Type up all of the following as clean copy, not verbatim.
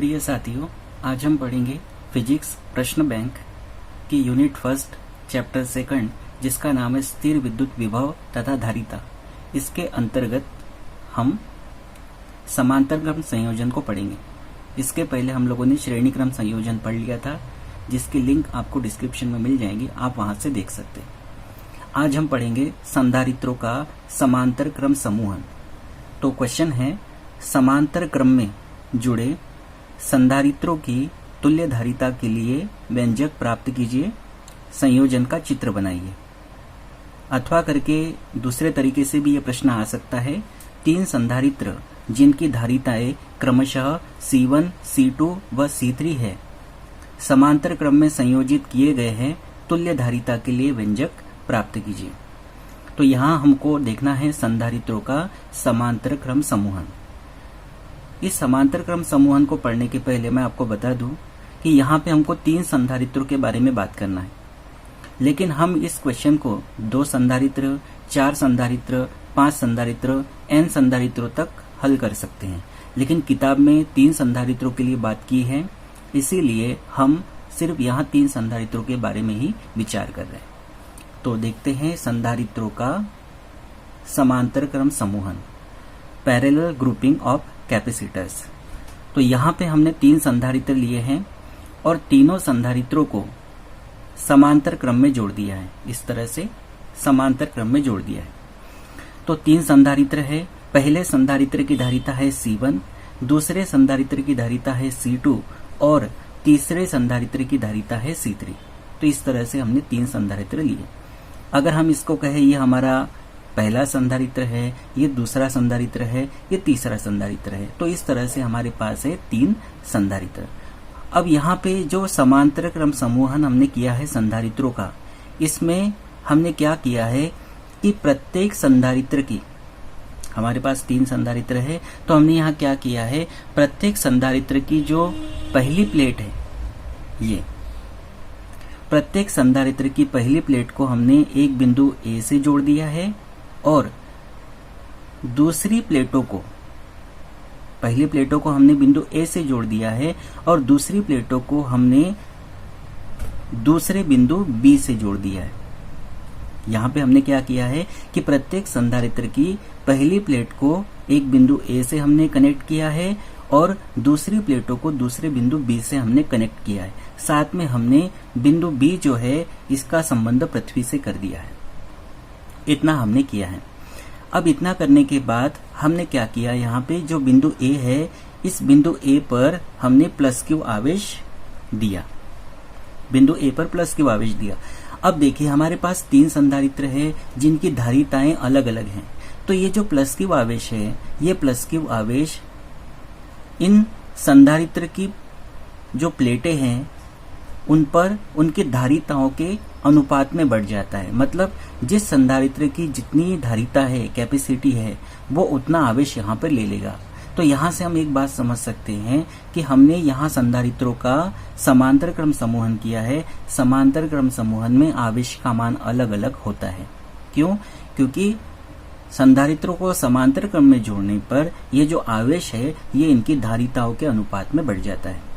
प्रिय साथियों, आज हम पढ़ेंगे फिजिक्स प्रश्न बैंक की यूनिट फर्स्ट चैप्टर सेकंड, जिसका नाम है स्थिर विद्युत विभव तथा धारिता। इसके अंतर्गत हम समांतर क्रम संयोजन को पढ़ेंगे। इसके पहले हम लोगों ने श्रेणी क्रम संयोजन पढ़ लिया था, जिसकी लिंक आपको डिस्क्रिप्शन में मिल जाएगी, आप वहां से देख सकते हैं। आज हम पढ़ेंगे संधारित्रों का समांतर क्रम समूहन। तो क्वेश्चन है, समांतर क्रम में जुड़े संधारित्रों की तुल्य धारिता के लिए व्यंजक प्राप्त कीजिए, संयोजन का चित्र बनाइए। अथवा करके दूसरे तरीके से भी यह प्रश्न आ सकता है, तीन संधारित्र जिनकी धारिताएं क्रमशः C1, C2 व C3 है, समांतर क्रम में संयोजित किए गए हैं, तुल्य धारिता के लिए व्यंजक प्राप्त कीजिए। तो यहाँ हमको देखना है संधारित्रों का समांतर क्रम समूहन। इस समांतर क्रम समूहन को पढ़ने के पहले मैं आपको बता दूं कि यहाँ पे हमको तीन संधारित्रों के बारे में बात करना है, लेकिन हम इस क्वेश्चन को 2 संधारित्र, 4 संधारित्र, 5 संधारित्र, n संधारित्रों तक हल कर सकते हैं, लेकिन किताब में 3 संधारित्रों के लिए बात की है, इसीलिए हम सिर्फ यहाँ 3 संधारित्रों के बारे में ही विचार कर रहे हैं। तो देखते हैं संधारित्रों का समांतर क्रम समूहन, पैरेलल ग्रुपिंग ऑफ कैपेसिटर्स। तो यहाँ पे हमने 3 संधारित्र लिए हैं और तीनों संधारित्रों को समांतर क्रम में जोड़ दिया है। इस तरह से समांतर क्रम में जोड़ दिया है। तो 3 संधारित्र है। पहले संधारित्र की धारिता है C1, दूसरे संधारित्र की धारिता है C2 और तीसरे संधारित्र की धारिता है C3। तो इस तरह से हमने 3 संधारित्र लिए। अगर हम इसको कहें ये हमारा पहला संधारित्र है, ये दूसरा संधारित्र है, ये तीसरा संधारित्र है, तो इस तरह से हमारे पास है 3 संधारित्र। अब यहाँ पे जो समांतर क्रम समूहन हमने किया है संधारित्रों का, इसमें हमने क्या किया है कि प्रत्येक संधारित्र की, हमारे पास 3 संधारित्र है, तो हमने यहाँ क्या किया है, प्रत्येक संधारित्र की जो पहली प्लेट है, ये प्रत्येक संधारित्र की पहली प्लेट को हमने एक बिंदु A से जोड़ दिया है और दूसरी प्लेटों को, पहली प्लेटों को हमने बिंदु A से जोड़ दिया है और दूसरी प्लेटों को हमने दूसरे बिंदु B से जोड़ दिया है। यहाँ पे हमने क्या किया है कि प्रत्येक संधारित्र की पहली प्लेट को एक बिंदु A से हमने कनेक्ट किया है और दूसरी प्लेटों को दूसरे बिंदु B से हमने कनेक्ट किया है। साथ में हमने बिंदु B जो है, इसका संबंध पृथ्वी से कर दिया है। इतना हमने किया है। अब इतना करने के बाद हमने क्या किया, यहाँ पे जो बिंदु A है, इस बिंदु A पर हमने प्लस क्यू आवेश दिया, बिंदु A पर प्लस क्यू आवेश दिया। अब देखिए हमारे पास 3 संधारित्र है जिनकी धारिताएं अलग अलग हैं। तो ये जो प्लस क्यू आवेश है, ये प्लस क्यू आवेश इन संधारित्र की जो प्लेटें हैं उन पर उनकी धारिताओं के अनुपात में बढ़ जाता है। मतलब जिस संधारित्र की जितनी धारिता है, कैपेसिटी है, वो उतना आवेश यहाँ पर ले लेगा। तो यहाँ से हम एक बात समझ सकते हैं कि हमने यहाँ संधारित्रों का समांतर क्रम समूहन किया है। समांतर क्रम समूहन में आवेश का मान अलग अलग होता है। क्यों? क्योंकि संधारित्रों को समांतर क्रम में जोड़ने पर ये जो आवेश है, ये इनकी धारिताओं के अनुपात में बढ़ जाता है।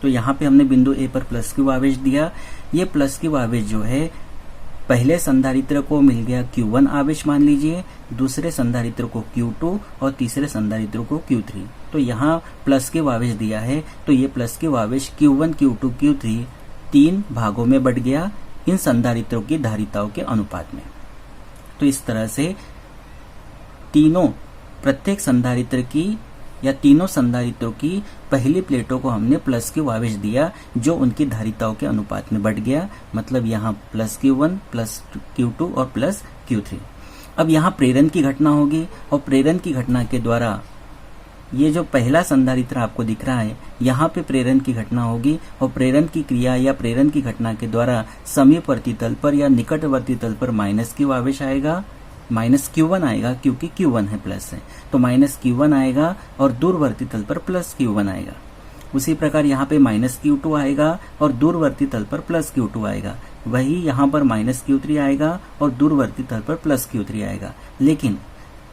तो यहाँ पे हमने बिंदु A पर प्लस क्यू आवेश दिया। ये प्लस क्यू आवेश जो है, पहले संधारित्र को मिल गया Q1 आवेश मान लीजिए, दूसरे संधारित्र को Q2 और तीसरे संधारित्र को Q3। तो यहाँ प्लस क्यू आवेश दिया है, तो ये प्लस क्यू आवेश Q1, Q2, Q3 3 भागों में बढ़ गया इन संधारित्रों की धारिताओं के अनुपात में। तो इस तरह से प्रत्येक संधारित्र की या तीनों संधारित्रों की पहली प्लेटों को हमने प्लस क्यू आवेश दिया, जो उनकी धारिताओं के अनुपात में बढ़ गया। मतलब यहाँ प्लस Q1, प्लस Q2 और प्लस Q3। अब यहाँ प्रेरण की घटना होगी और प्रेरण की घटना के द्वारा ये जो पहला संधारित्र आपको दिख रहा है, यहाँ पे प्रेरण की घटना होगी और प्रेरण की क्रिया या प्रेरण की घटना के द्वारा समीपवर्ती तल पर या निकटवर्ती तल पर माइनस क्यू आवेश आएगा, माइनस Q1 आएगा, क्योंकि Q1 है प्लस है, तो माइनस Q1 आएगा और दूरवर्ती तल पर प्लस Q1 आएगा। उसी प्रकार यहाँ पे माइनस Q2 आएगा और दूरवर्ती तल पर प्लस Q2 आएगा। वही यहाँ पर माइनस Q3 आएगा और दूरवर्ती तल पर प्लस Q3 आएगा। लेकिन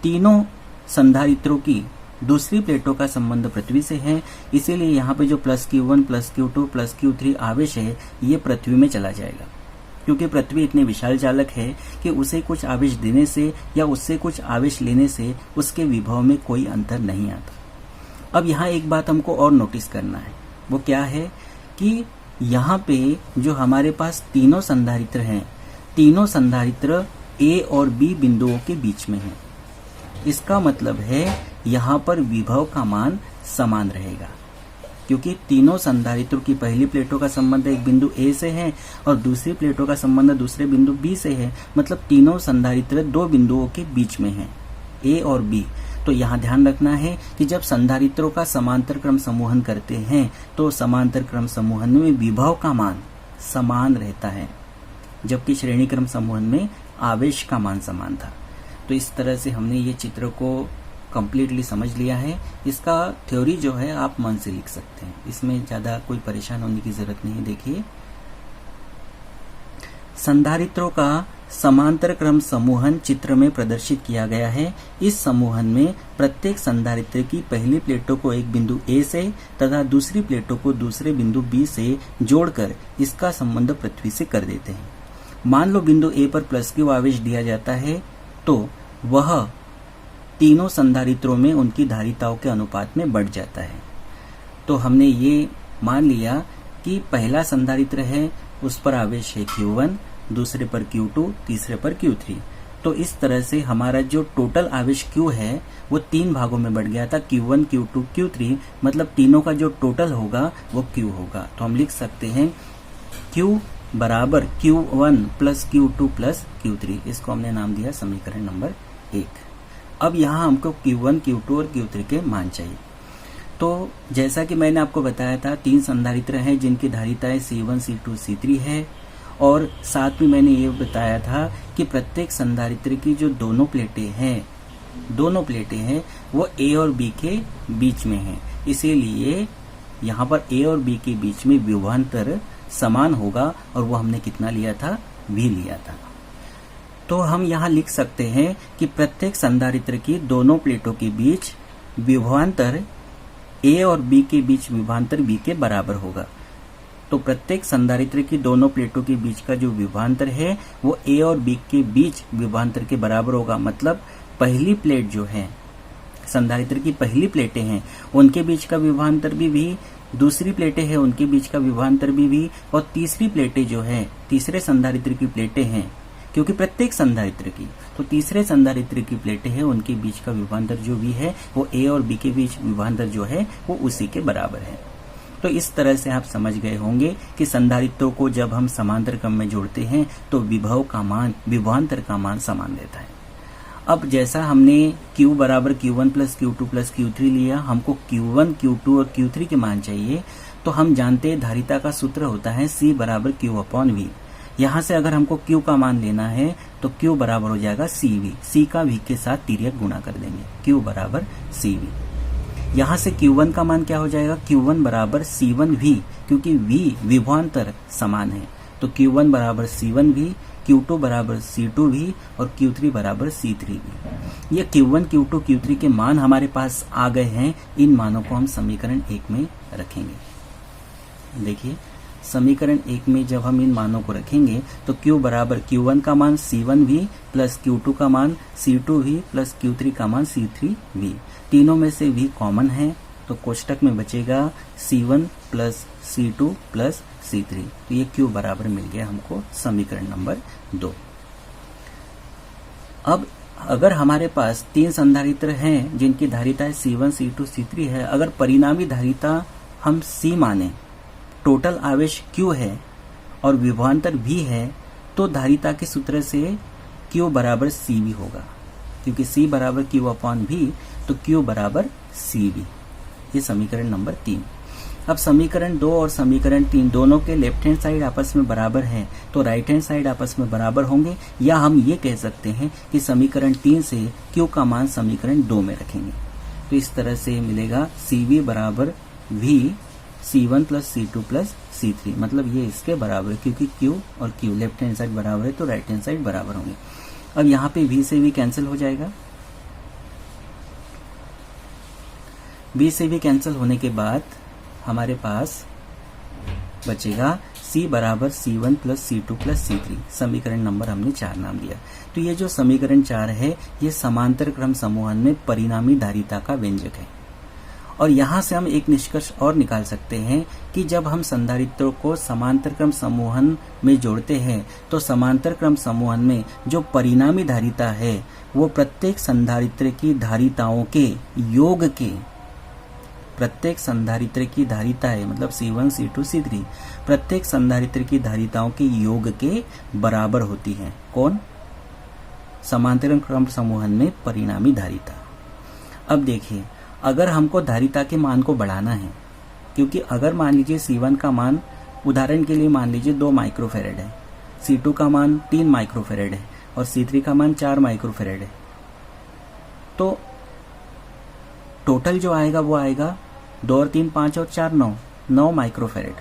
तीनों संधारित्रों की दूसरी प्लेटों का संबंध पृथ्वी से है, इसीलिए यहाँ पे जो plus Q1 plus Q2 plus Q3 आवेश है ये पृथ्वी में चला जाएगा, क्योंकि पृथ्वी इतनी विशाल चालक है कि उसे कुछ आवेश देने से या उससे कुछ आवेश लेने से उसके विभव में कोई अंतर नहीं आता। अब यहाँ एक बात हमको और नोटिस करना है, वो क्या है कि यहाँ पे जो हमारे पास तीनों संधारित्र हैं, तीनों संधारित्र A और B बिंदुओं के बीच में हैं। इसका मतलब है यहाँ पर विभव का मान समान रहेगा, क्योंकि तीनों संधारित्रों की पहली प्लेटों का संबंध एक बिंदु A से है और दूसरी प्लेटों का संबंध दूसरे बिंदु B से है। मतलब तीनों संधारित्र दो बिंदुओं के बीच में हैं, A और B। तो यहाँ ध्यान रखना है कि जब संधारित्रों का समांतर क्रम समूहन करते हैं तो समांतर क्रम समूहन में विभव का मान समान रहता है, जबकि श्रेणी क्रम समूहन में आवेश का मान समान था। तो इस तरह से हमने ये चित्र को कंप्लीटली समझ लिया है। इसका थ्योरी जो है आप मन से लिख सकते हैं, इसमें ज्यादा कोई परेशान होने की जरूरत नहीं है। देखिए, संधारित्रों का समांतर क्रम समूहन चित्र में प्रदर्शित किया गया है। इस समूहन में प्रत्येक संधारित्र की पहली प्लेटों को एक बिंदु A से तथा दूसरी प्लेटों को दूसरे बिंदु B से जोड़कर इसका संबंध पृथ्वी से कर देते हैं। मान लो बिंदु A पर प्लस Q आवेश दिया जाता है तो वह तीनों संधारित्रों में उनकी धारिताओं के अनुपात में बढ़ जाता है। तो हमने ये मान लिया कि पहला संधारित्र है, उस पर आवेश है Q1, दूसरे पर Q2, तीसरे पर Q3। तो इस तरह से हमारा जो टोटल आवेश Q है वो तीन भागों में बढ़ गया था, Q1, Q2, Q3। मतलब तीनों का जो टोटल होगा वो Q होगा। तो हम लिख सकते हैं Q बराबर Q1 plus Q2 plus Q3। इसको हमने नाम दिया समीकरण नंबर 1। अब यहाँ हमको Q1, Q2 और Q3 के मान चाहिए। तो जैसा कि मैंने आपको बताया था, तीन संधारित्र हैं जिनकी धारिताएं C1, C2, C3 है, और साथ में मैंने ये बताया था कि प्रत्येक संधारित्र की जो दोनों प्लेटें हैं वो A और B के बीच में हैं। इसीलिए यहाँ पर A और B के बीच में विभवांतर समान होगा, और वो हमने कितना लिया था, V लिया था। तो हम यहाँ लिख सकते हैं कि प्रत्येक संधारित्र की दोनों प्लेटों के बीच विभवांतर A और B के बीच विभवांतर B के बराबर होगा। तो प्रत्येक संधारित्र की दोनों प्लेटों के बीच का जो विभवांतर है वो A और B के बीच विभवांतर के बराबर होगा। मतलब पहली प्लेट जो है, संधारित्र की पहली प्लेटें हैं, उनके बीच का विभवांतर भी V, दूसरी प्लेटें हैं उनके बीच का विभवांतर भी V, और तीसरी प्लेटें जो है, तीसरे संधारित्र की प्लेटें हैं, क्योंकि प्रत्येक संधारित्र की, तो तीसरे संधारित्र की प्लेटें हैं, उनके बीच का विभवांतर जो V है वो A और B के बीच विभवांतर जो है वो उसी के बराबर है। तो इस तरह से आप समझ गए होंगे कि संधारित्रों को जब हम समांतर क्रम में जोड़ते हैं तो विभव का मान, विभवांतर का मान समान रहता है। अब जैसा हमने Q बराबर Q1 plus Q2 plus Q3 लिया, हमको Q1, Q2 और Q3 के मान चाहिए। तो हम जानते हैं धारिता का सूत्र होता है C बराबर Q अपॉन V। यहाँ से अगर हमको Q का मान लेना है तो Q बराबर हो जाएगा CV। C का V के साथ तिर्यक गुणा कर देंगे, Q बराबर CV। यहाँ से Q1 का मान क्या हो जाएगा, Q1 बराबर C1V, क्योंकि V विभवांतर समान है। तो Q1 बराबर C1V, Q2 बराबर C2V और Q3 बराबर C3V। ये Q1, Q2, Q3 के मान हमारे पास आ गए हैं। इन मानों को हम समीकरण 1 में रखेंगे। देखिए, समीकरण 1 में जब हम इन मानों को रखेंगे तो Q बराबर Q1 का मान C1V प्लस Q2 का मान C2V प्लस Q3 का मान C3V। तीनों में से V कॉमन है तो कोष्टक में बचेगा C1 plus C2 plus C3। तो ये Q बराबर मिल गया हमको समीकरण नंबर 2। अब अगर हमारे पास तीन संधारित्र हैं जिनकी धारिता C1, C2, C3 है, अगर परिणामी धारिता हम C माने, टोटल आवेश Q है और विभवांतर V है, तो धारिता के सूत्र से Q बराबर CV होगा, क्योंकि C बराबर Q अपॉन V, तो Q बराबर CV। ये समीकरण नंबर 3। अब समीकरण 2 और समीकरण 3 दोनों के लेफ्ट हैंड साइड आपस में बराबर हैं, तो राइट हैंड साइड आपस में बराबर होंगे, या हम ये कह सकते हैं कि समीकरण 3 से Q का मान समीकरण 2 में रखेंगे। तो इस तरह से मिलेगा CV बराबर V C1 plus C2 plus C3। मतलब ये इसके बराबर है, क्योंकि Q और Q लेफ्ट हैंड साइड बराबर है तो राइट हैंड साइड बराबर होंगे। अब यहाँ पे V से V कैंसिल हो जाएगा, बी से भी कैंसिल होने के बाद हमारे पास बचेगा C बराबर C1 plus C2 plus C3। समीकरण नंबर हमने 4 नाम दिया। तो ये जो समीकरण 4 है ये समांतर क्रम समूहन में परिणामी धारिता का व्यंजक है। और यहाँ से हम एक निष्कर्ष और निकाल सकते हैं कि जब हम संधारित्रों को समांतर क्रम समूहन में जोड़ते हैं तो समांतर क्रम समूहन में जो परिणामी धारिता है वो प्रत्येक संधारित्र की धारिताओं के योग के, प्रत्येक संधारित्र की धारिता है मतलब C1 C2 C3 प्रत्येक संधारित्र की धारिताओं के योग के बराबर होती है। कौन? समांतर क्रम समूहन में परिणामी धारिता। अब देखिए, अगर हमको धारिता के मान को बढ़ाना है, क्योंकि अगर मान लीजिए C1 का मान उदाहरण के लिए मान लीजिए 2 माइक्रोफेरेड है, C2 का मान 3 माइक्रोफेरेड है और C3 का मान 4 माइक्रोफेरेड है, तो टोटल जो आएगा वो आएगा 2 और 3 5 और 4 9 माइक्रोफेरेड,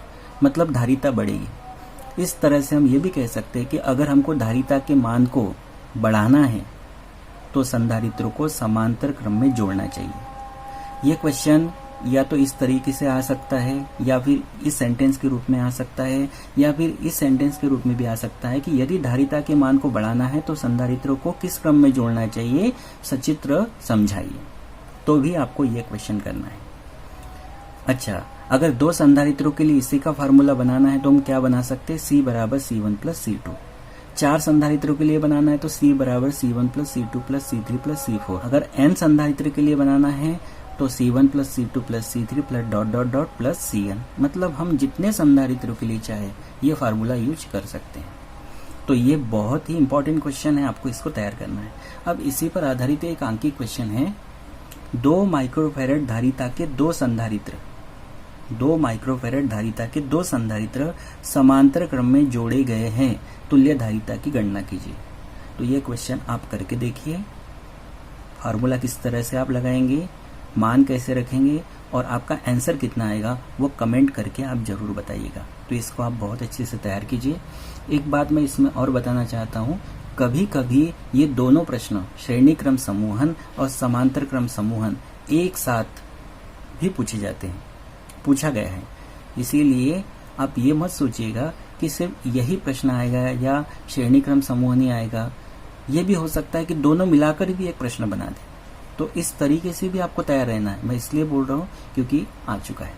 मतलब धारिता बढ़ेगी। इस तरह से हम ये भी कह सकते हैं कि अगर हमको धारिता के मान को बढ़ाना है तो संधारित्रों को समांतर क्रम में जोड़ना चाहिए। ये क्वेश्चन या तो इस तरीके से आ सकता है या फिर इस सेंटेंस के रूप में आ सकता है या फिर इस सेंटेंस के रूप में भी आ सकता है कि यदि धारिता के मान को बढ़ाना है तो संधारित्रों को किस क्रम में जोड़ना चाहिए, सचित्र समझाइए। तो भी आपको ये क्वेश्चन करना है। अच्छा, अगर 2 संधारित्रों के लिए इसी का फार्मूला बनाना है तो हम क्या बना सकते हैं? C बराबर C1 प्लस C2। 4 संधारित्रों के लिए बनाना है तो C बराबर C1 plus C2 plus C3 plus C4। अगर n संधारित्र के लिए बनाना है तो C1 plus C2 plus C3 plus dot dot dot plus Cn। मतलब हम जितने संधारित्रों के लिए चाहे ये फार्मूला यूज कर सकते हैं। तो ये बहुत ही इंपॉर्टेंट क्वेश्चन है, आपको इसको तैयार करना है। अब इसी पर आधारित एक अंकीय क्वेश्चन है। 2 माइक्रोफेरेड धारिता के 2 संधारित्र, 2 माइक्रोफेरेड धारिता के 2 संधारित्र समांतर क्रम में जोड़े गए हैं, तुल्य धारिता की गणना कीजिए। तो ये क्वेश्चन आप करके देखिए, फार्मूला किस तरह से आप लगाएंगे, मान कैसे रखेंगे और आपका आंसर कितना आएगा वो कमेंट करके आप जरूर बताइएगा। तो इसको आप बहुत अच्छे से तैयार कीजिए। एक बात मैं इसमें और बताना चाहता हूँ, कभी कभी ये दोनों प्रश्न श्रेणी क्रम समूहन और समांतर क्रम समूहन एक साथ भी पूछे जाते हैं, पूछा गया है। इसीलिए आप ये मत सोचिएगा कि सिर्फ यही प्रश्न आएगा या श्रेणी क्रम समूहन ही आएगा। ये भी हो सकता है कि दोनों मिलाकर भी एक प्रश्न बना दे। तो इस तरीके से भी आपको तैयार रहना है। मैं इसलिए बोल रहा हूँ क्योंकि आ चुका है।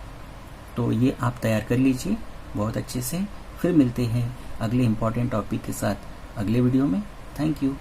तो ये आप तैयार कर लीजिए बहुत अच्छे से। फिर मिलते हैं अगले इम्पोर्टेंट टॉपिक के साथ अगले वीडियो में। Thank you.